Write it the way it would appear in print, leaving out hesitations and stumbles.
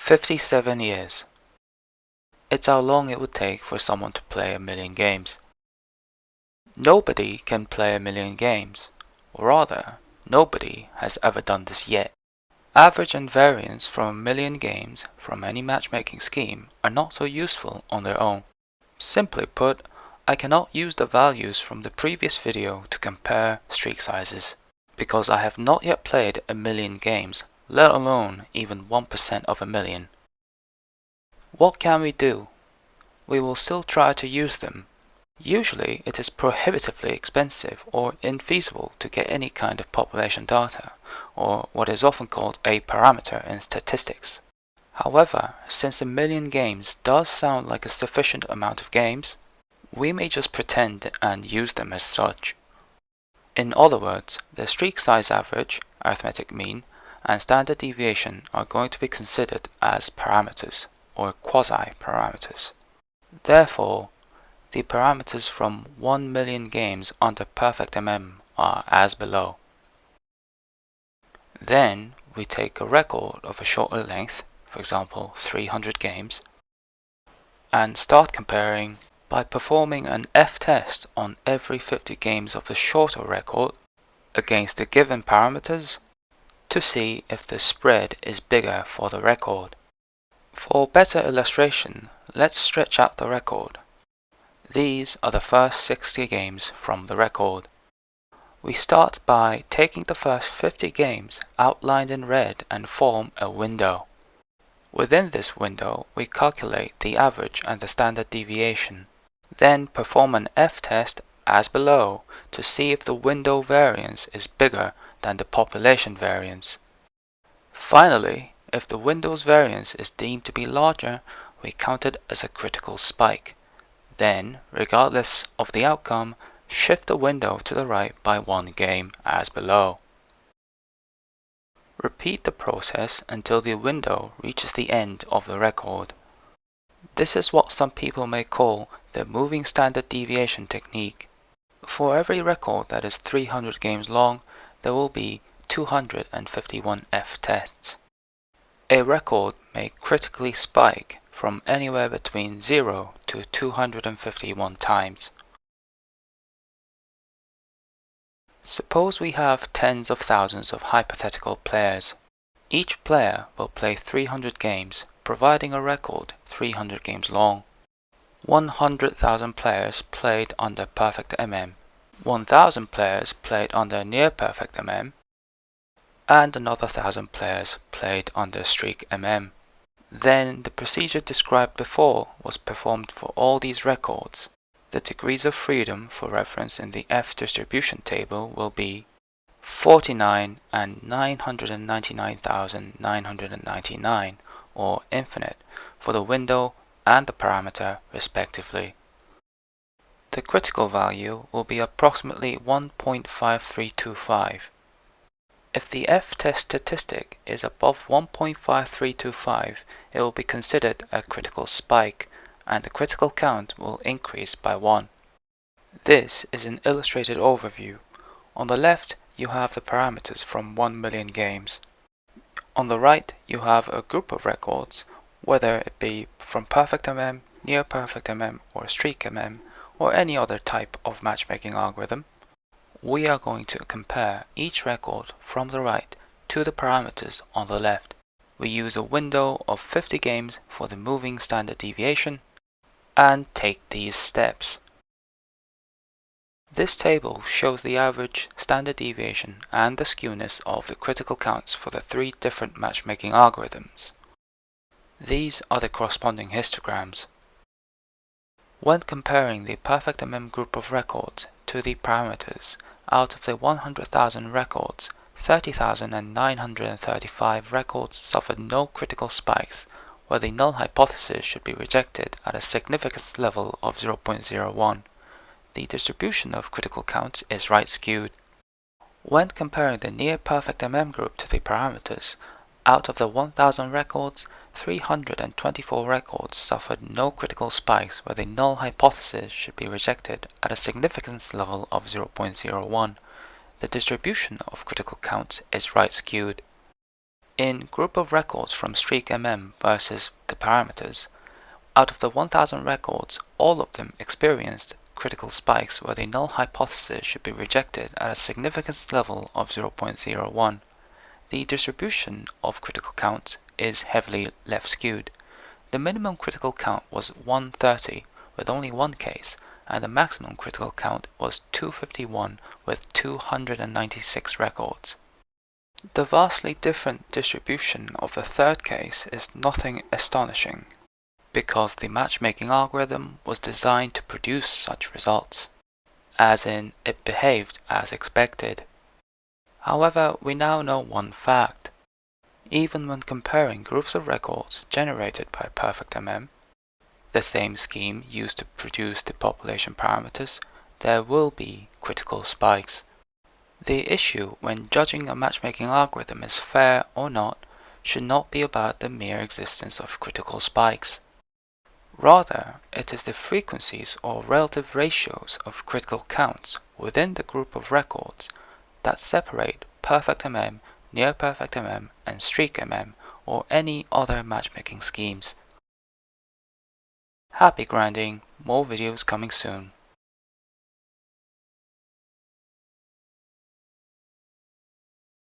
57 years. It's how long it would take for someone to play a million games. Nobody can play a million games, or rather, nobody has ever done this yet. Average and variance from a million games from any matchmaking scheme are not so useful on their own. Simply put, I cannot use the values from the previous video to compare streak sizes, because I have not yet played a million games, let alone even 1% of a million. What can we do? We will still try to use them. Usually it is prohibitively expensive or infeasible to get any kind of population data, or what is often called a parameter in statistics. However, since a million games does sound like a sufficient amount of games, we may just pretend and use them as such. In other words, the streak size average, arithmetic mean, and standard deviation are going to be considered as parameters, or quasi-parameters. Therefore, the parameters from 1 million games under perfect MM are as below. Then we take a record of a shorter length, for example 300 games, and start comparing by performing an F-test on every 50 games of the shorter record against the given parameters to see if the spread is bigger for the record. For better illustration, let's stretch out the record. These are the first 60 games from the record. We start by taking the first 50 games outlined in red and form a window. Within this window, we calculate the average and the standard deviation. Then perform an F-test as below to see if the window variance is bigger than the population variance. Finally, if the window's variance is deemed to be larger, we count it as a critical spike. Then, regardless of the outcome, shift the window to the right by 1 game as below. Repeat the process until the window reaches the end of the record. This is what some people may call the moving standard deviation technique. For every record that is 300 games long, there will be 251 F-tests. A record may critically spike from anywhere between 0 to 251 times. Suppose we have tens of thousands of hypothetical players. Each player will play 300 games, providing a record 300 games long. 100,000 players played under perfect MM, 1,000 players played under near perfect MM, and another 1,000 players played under streak MM. Then the procedure described before was performed for all these records. The degrees of freedom for reference in the F distribution table will be 49 and 999,999, or infinite, for the window and the parameter respectively. The critical value will be approximately 1.5325. If the F-test statistic is above 1.5325, it will be considered a critical spike, and the critical count will increase by 1. This is an illustrated overview. On the left, you have the parameters from 1 million games. On the right, you have a group of records, whether it be from perfect MM, near perfect MM, or streak MM, or any other type of matchmaking algorithm. We are going to compare each record from the right to the parameters on the left. We use a window of 50 games for the moving standard deviation and take these steps. This table shows the average, standard deviation, and the skewness of the critical counts for the 3 different matchmaking algorithms. These are the corresponding histograms. When comparing the perfect MM group of records to the parameters, out of the 100,000 records, 30,935 records suffered no critical spikes, where the null hypothesis should be rejected at a significance level of 0.01. The distribution of critical counts is right skewed. When comparing the near perfect MM group to the parameters, out of the 1,000 records, 324 records suffered no critical spikes, where the null hypothesis should be rejected at a significance level of 0.01. The distribution of critical counts is right skewed. In group of records from streak MM versus the parameters, out of the 1000 records, all of them experienced critical spikes where the null hypothesis should be rejected at a significance level of 0.01. The distribution of critical counts is heavily left skewed. The minimum critical count was 130 with only one case, and the maximum critical count was 251 with 296 records. The vastly different distribution of the third case is nothing astonishing, because the matchmaking algorithm was designed to produce such results, as in it behaved as expected. However, we now know one fact. Even when comparing groups of records generated by perfectMM, the same scheme used to produce the population parameters, there will be critical spikes. The issue when judging a matchmaking algorithm is fair or not should not be about the mere existence of critical spikes. Rather, it is the frequencies or relative ratios of critical counts within the group of records that separate perfectMM, near-perfectMM, and streakMM, or any other matchmaking schemes. Happy grinding, more videos coming soon.